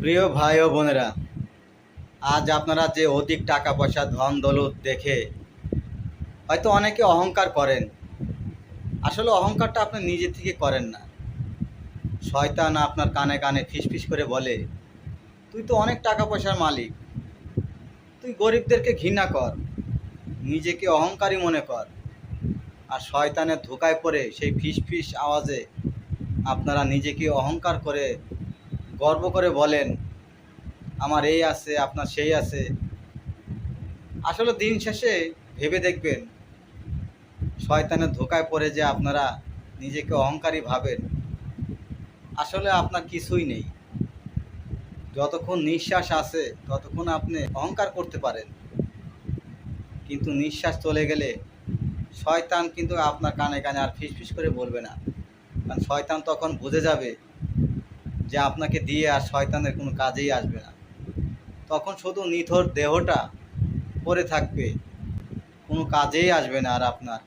প্রিয় ভাই ও বোনেরা, আজ আপনারা যে অধিক টাকা পয়সা ধন দৌলত দেখে হয়তো অনেকে অহংকার করেন। আসলে অহংকারটা আপনি নিজে থেকে করেন না। শয়তান আপনার কানে কানে ফিসফিস করে বলে, তুই তো অনেক টাকা পয়সার মালিক, তুই গরিবদেরকে ঘৃণা কর, নিজেকে অহংকারী মনে কর। আর শয়তানের ধোকায় পড়ে সেই ফিসফিস আওয়াজে আপনারা নিজেকে অহংকার করে গর্ব করে বলেন, আমার এই আছে, আপনার সেই আছে। আসলে দিন শেষে ভেবে দেখবেন, শয়তানের ধোকায় পড়ে যে আপনারা নিজেকে অহংকারী ভাবেন, আসলে আপনার কিছুই নেই। যতক্ষণ নিঃশ্বাস আছে ততক্ষণ আপনি অহংকার করতে পারেন, কিন্তু নিঃশ্বাস চলে গেলে শয়তান কিন্তু আপনার কানে কানে আর ফিসফিস করে বলবে না। কারণ শয়তান তখন বুঝে যাবে যে আপনাকে দিয়ে আর শয়তানের কোনো কাজেই আসবে না। তখন শুধু নিথর দেহটা পড়ে থাকবে, কোনো কাজেই আসবে না আর আপনার।